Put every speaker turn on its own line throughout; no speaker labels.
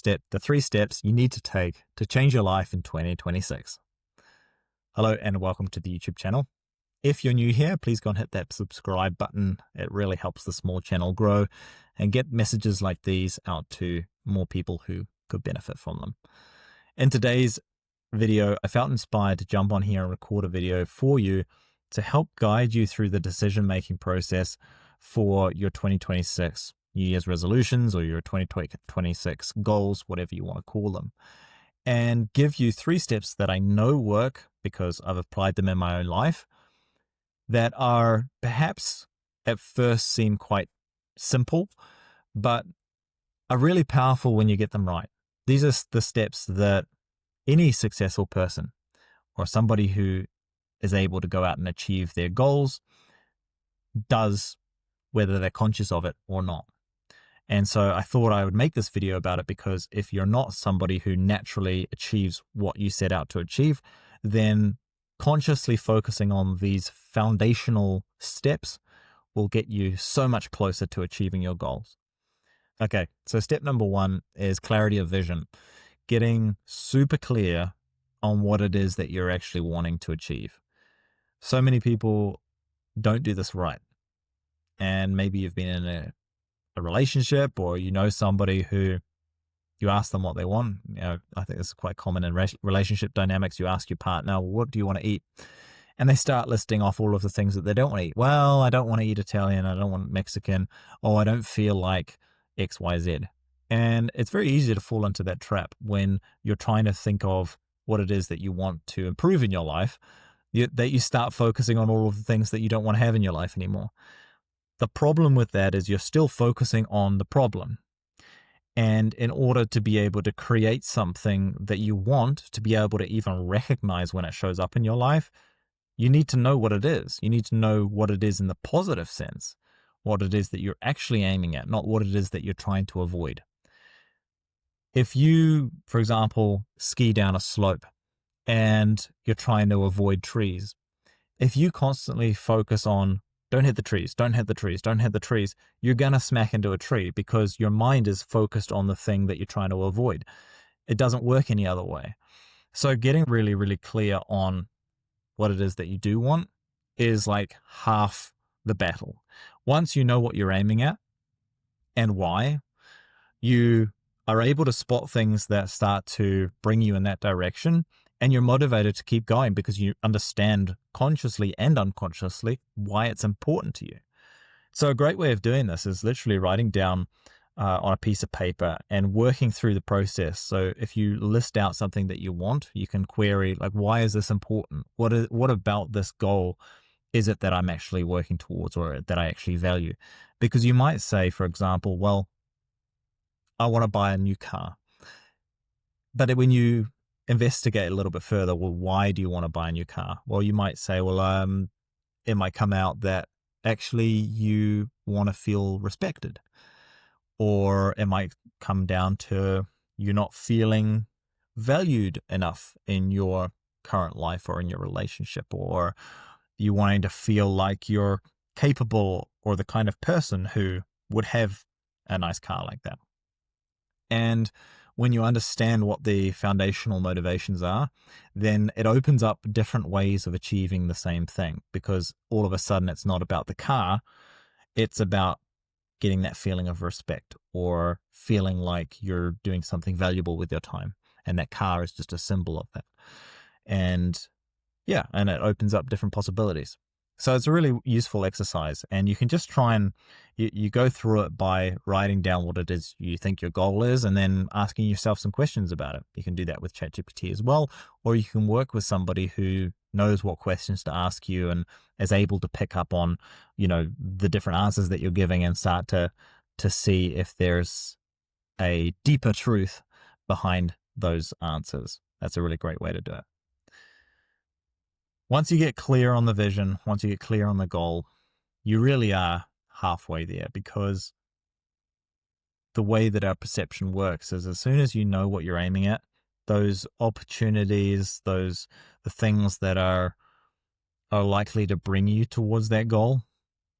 the 3 steps you need to take to change your life in 2026. Hello and welcome to the YouTube channel. If you're new here, please go and hit that subscribe button. It really helps the small channel grow and get messages like these out to more people who could benefit from them. In today's video, I felt inspired to jump on here and record a video for you to help guide you through the decision-making process for your 2026 New Year's resolutions or your 2026 goals, whatever you want to call them, and give you 3 steps that I know work because I've applied them in my own life that are perhaps at first seem quite simple, but are really powerful when you get them right. These are the steps that any successful person or somebody who is able to go out and achieve their goals does, whether they're conscious of it or not. And so I thought I would make this video about it because if you're not somebody who naturally achieves what you set out to achieve, then consciously focusing on these foundational steps will get you so much closer to achieving your goals. Okay, so step number 1 is clarity of vision. Getting super clear on what it is that you're actually wanting to achieve. So many people don't do this right. And maybe you've been in a relationship, or you know somebody who you ask them what they want. I think this is quite common in relationship dynamics. You ask your partner, what do you want to eat? And they start listing off all of the things that they don't want to eat. Well, I don't want to eat Italian. I don't want Mexican. Oh, I don't feel like X, Y, Z. And it's very easy to fall into that trap when you're trying to think of what it is that you want to improve in your life, that you start focusing on all of the things that you don't want to have in your life anymore. The problem with that is you're still focusing on the problem. And in order to be able to create something that you want, to be able to even recognize when it shows up in your life, you need to know what it is. You need to know what it is in the positive sense, what it is that you're actually aiming at, not what it is that you're trying to avoid. If you, for example, ski down a slope and you're trying to avoid trees, if you constantly focus on don't hit the trees, don't hit the trees, don't hit the trees, you're going to smack into a tree because your mind is focused on the thing that you're trying to avoid. It doesn't work any other way. So getting really, really clear on what it is that you do want is like half the battle. Once you know what you're aiming at and why, you are able to spot things that start to bring you in that direction. And you're motivated to keep going because you understand consciously and unconsciously why it's important to you. So a great way of doing this is literally writing down on a piece of paper and working through the process. So if you list out something that you want, you can query, like, why is this important? What about this goal is it that I'm actually working towards or that I actually value? Because you might say, for example, well, I want to buy a new car. But when you investigate a little bit further, well, why do you want to buy a new car? Well, you might say, well, it might come out that actually you want to feel respected. Or it might come down to you're not feeling valued enough in your current life or in your relationship, or you wanting to feel like you're capable or the kind of person who would have a nice car like that. And when you understand what the foundational motivations are, then it opens up different ways of achieving the same thing, because all of a sudden it's not about the car, it's about getting that feeling of respect or feeling like you're doing something valuable with your time. And that car is just a symbol of that. And yeah, and it opens up different possibilities. So it's a really useful exercise, and you can just try and you go through it by writing down what it is you think your goal is and then asking yourself some questions about it. You can do that with ChatGPT as well, or you can work with somebody who knows what questions to ask you and is able to pick up on, the different answers that you're giving and start to see if there's a deeper truth behind those answers. That's a really great way to do it. Once you get clear on the vision, once you get clear on the goal, you really are halfway there, because the way that our perception works is as soon as you know what you're aiming at, those opportunities, the things that are likely to bring you towards that goal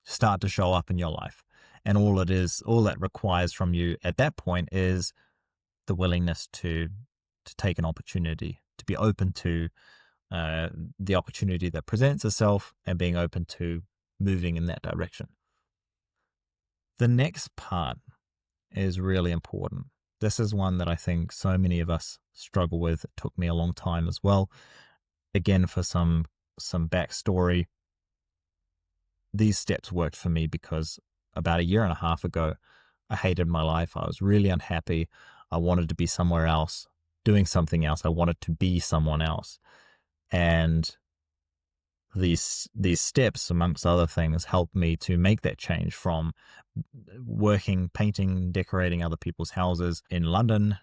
start to show up in your life. And all that requires from you at that point is the willingness to take an opportunity, to be open to the opportunity that presents itself and being open to moving in that direction. The next part is really important. This is one that I think so many of us struggle with. It took me a long time as well. Again, for some backstory, these steps worked for me because about 1.5 years ago, I hated my life. I was really unhappy. I wanted to be somewhere else, doing something else. I wanted to be someone else. And these steps, amongst other things, helped me to make that change from working, painting, decorating other people's houses in London,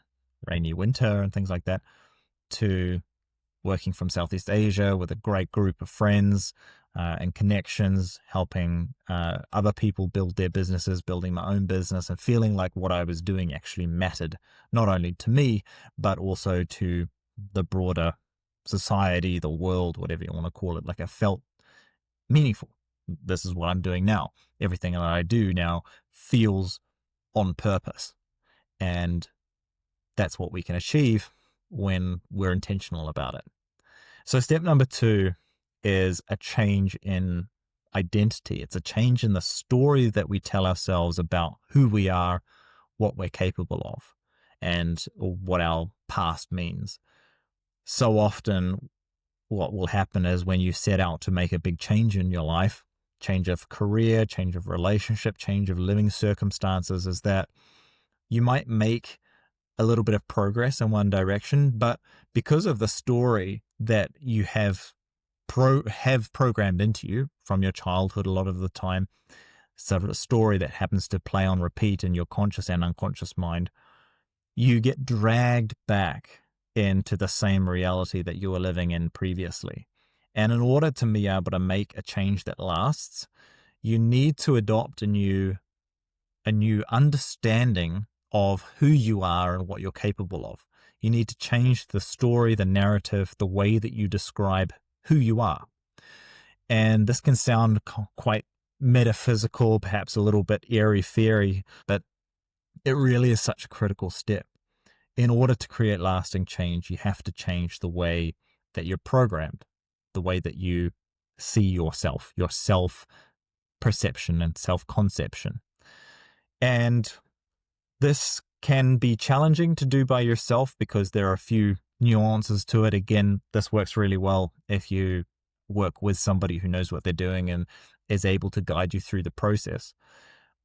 rainy winter and things like that, to working from Southeast Asia with a great group of friends and connections, helping other people build their businesses, building my own business, and feeling like what I was doing actually mattered, not only to me, but also to the broader society, the world, whatever you want to call it. Like, I felt meaningful. This is what I'm doing now. Everything that I do now feels on purpose. And that's what we can achieve when we're intentional about it. So step number 2 is a change in identity. It's a change in the story that we tell ourselves about who we are, what we're capable of, and what our past means. So often what will happen is when you set out to make a big change in your life, change of career, change of relationship, change of living circumstances, is that you might make a little bit of progress in one direction, but because of the story that you have programmed into you from your childhood a lot of the time, sort of a story that happens to play on repeat in your conscious and unconscious mind, you get dragged back into the same reality that you were living in previously. And in order to be able to make a change that lasts, you need to adopt a new understanding of who you are and what you're capable of. You need to change the story, the narrative, the way that you describe who you are. And this can sound quite metaphysical, perhaps a little bit airy-fairy, but it really is such a critical step. In order to create lasting change, you have to change the way that you're programmed, the way that you see yourself, your self-perception and self-conception. And this can be challenging to do by yourself because there are a few nuances to it. Again, this works really well if you work with somebody who knows what they're doing and is able to guide you through the process.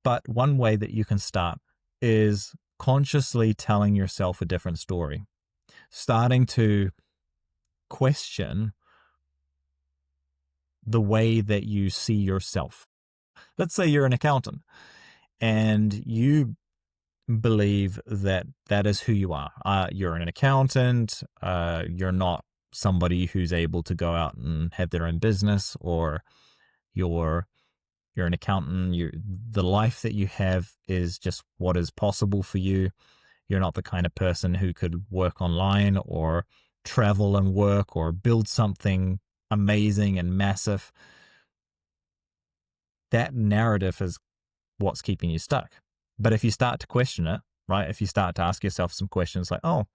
But one way that you can start is consciously telling yourself a different story, starting to question the way that you see yourself. Let's say you're an accountant and you believe that that is who you are. You're an accountant. You're not somebody who's able to go out and have their own business, or you're an accountant. The life that you have is just what is possible for you. You're not the kind of person who could work online or travel and work or build something amazing and massive. That narrative is what's keeping you stuck. But if you start to question it, right? If you start to ask yourself some questions like, oh,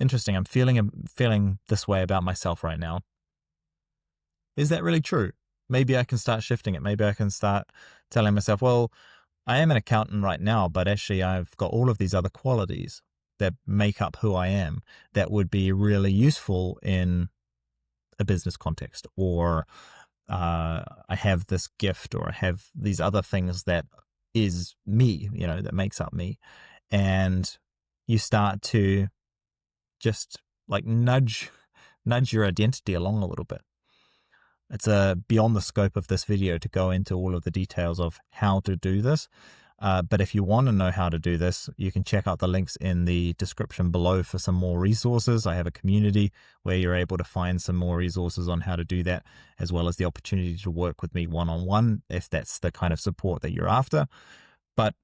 interesting, I'm feeling this way about myself right now. Is that really true? Maybe I can start shifting it. Maybe I can start telling myself, well, I am an accountant right now, but actually I've got all of these other qualities that make up who I am that would be really useful in a business context, or I have this gift, or I have these other things that is me, that makes up me. And you start to just like nudge your identity along a little bit. It's beyond the scope of this video to go into all of the details of how to do this. But if you want to know how to do this, you can check out the links in the description below for some more resources. I have a community where you're able to find some more resources on how to do that, as well as the opportunity to work with me one-on-one if that's the kind of support that you're after. But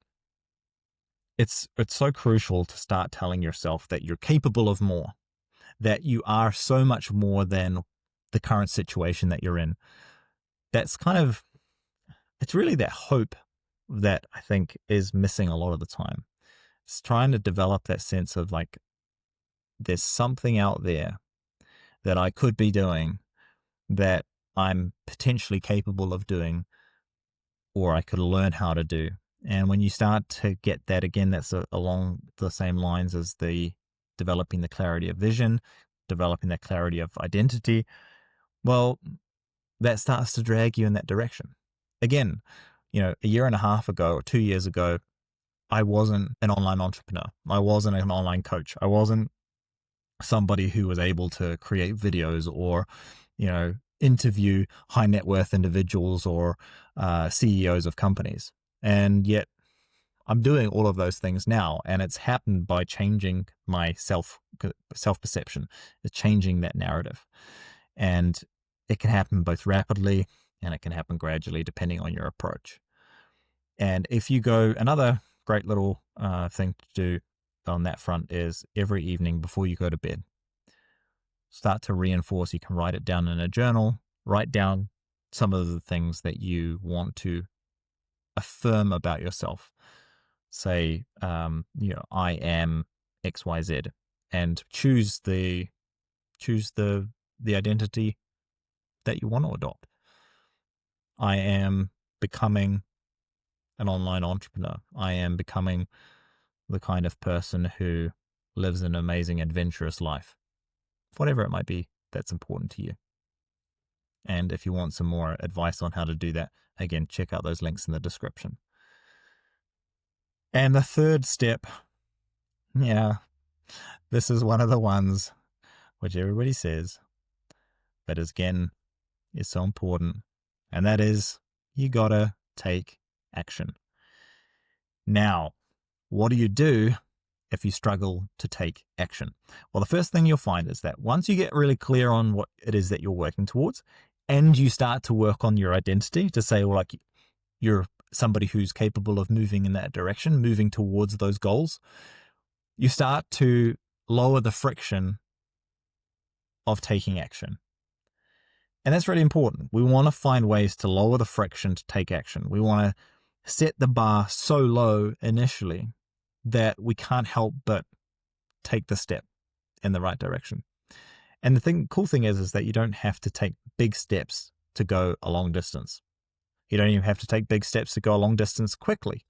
it's so crucial to start telling yourself that you're capable of more, that you are so much more than the current situation that you're in. It's really that hope that I think is missing a lot of the time. It's trying to develop that sense of like, there's something out there that I could be doing that I'm potentially capable of doing, or I could learn how to do. And when you start to get that, again, that's along the same lines as the developing the clarity of vision, developing that clarity of identity. Well, that starts to drag you in that direction. Again, a year and a half ago or 2 years ago, I wasn't an online entrepreneur. I wasn't an online coach. I wasn't somebody who was able to create videos or, interview high net worth individuals or CEOs of companies. And yet I'm doing all of those things now. And it's happened by changing my self-perception, changing that narrative. And it can happen both rapidly and it can happen gradually depending on your approach. And if you go, another great little thing to do on that front is every evening before you go to bed, start to reinforce. You can write it down in a journal, write down some of the things that you want to affirm about yourself. Say, I am XYZ, and choose the identity that you want to adopt. I am becoming an online entrepreneur. I am becoming the kind of person who lives an amazing, adventurous life. Whatever it might be that's important to you. And if you want some more advice on how to do that, again, check out those links in the description. And the third step, this is one of the ones which everybody says, but again, is so important. And that is, you gotta take action. Now, what do you do if you struggle to take action? Well, the first thing you'll find is that once you get really clear on what it is that you're working towards, and you start to work on your identity to say, well, like, you're somebody who's capable of moving in that direction, moving towards those goals, you start to lower the friction of taking action. And that's really important. We want to find ways to lower the friction to take action. We want to set the bar so low initially that we can't help but take the step in the right direction. And the cool thing is that you don't have to take big steps to go a long distance. You don't even have to take big steps to go a long distance quickly.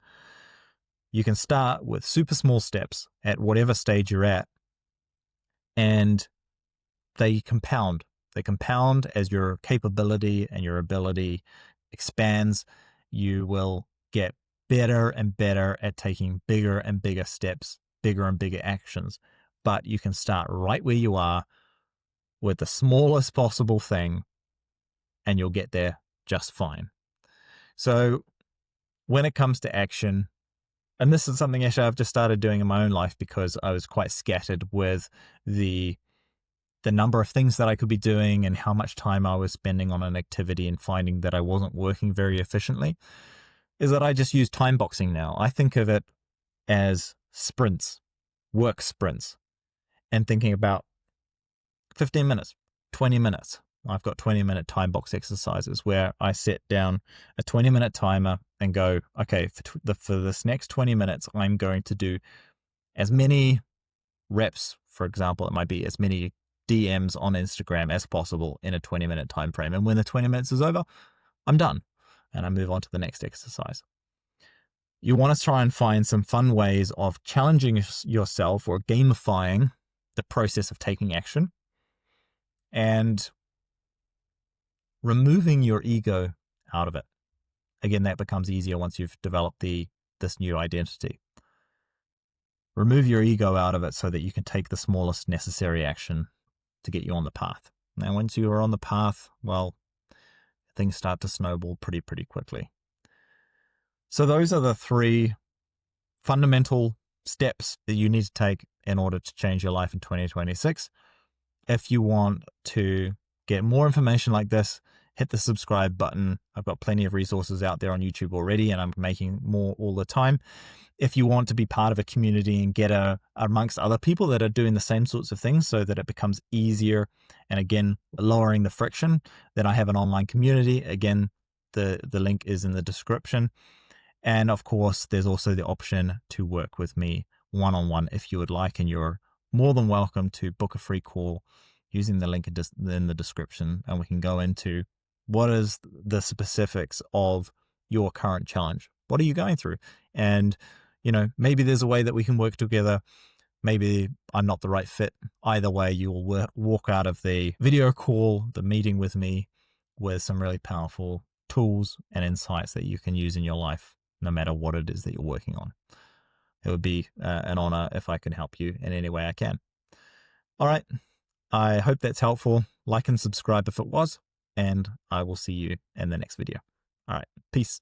You can start with super small steps at whatever stage you're at, and they compound. They compound as your capability and your ability expands. You will get better and better at taking bigger and bigger steps, bigger and bigger actions. But you can start right where you are with the smallest possible thing, and you'll get there just fine. So when it comes to action, and this is something actually I've just started doing in my own life because I was quite scattered with the number of things that I could be doing and how much time I was spending on an activity, and finding that I wasn't working very efficiently, is that I just use time boxing now. I think of it as sprints, work sprints, and thinking about 15 minutes, 20 minutes. I've got 20-minute time box exercises where I set down a 20-minute timer and go, okay, for this next 20 minutes, I'm going to do as many reps, for example, it might be as many DMs on Instagram as possible in a 20-minute time frame. And when the 20 minutes is over, I'm done and I move on to the next exercise. You want to try and find some fun ways of challenging yourself or gamifying the process of taking action and removing your ego out of it. Again, that becomes easier once you've developed this new identity. Remove your ego out of it so that you can take the smallest necessary action to get you on the path. Now, once you are on the path, well, things start to snowball pretty quickly. So those are the 3 fundamental steps that you need to take in order to change your life in 2026. If you want to get more information like this, hit the subscribe button. I've got plenty of resources out there on YouTube already, and I'm making more all the time. If you want to be part of a community and get amongst other people that are doing the same sorts of things so that it becomes easier and, again, lowering the friction, then I have an online community. Again, the link is in the description. And of course, there's also the option to work with me one-on-one if you would like, and you're more than welcome to book a free call using the link in the description, and we can go into what is the specifics of your current challenge. What are you going through? And, maybe there's a way that we can work together. Maybe I'm not the right fit. Either way, you will walk out of the video call, the meeting with me, with some really powerful tools and insights that you can use in your life, no matter what it is that you're working on. It would be an honor if I can help you in any way I can. All right. I hope that's helpful. Like and subscribe if it was, and I will see you in the next video. All right. Peace.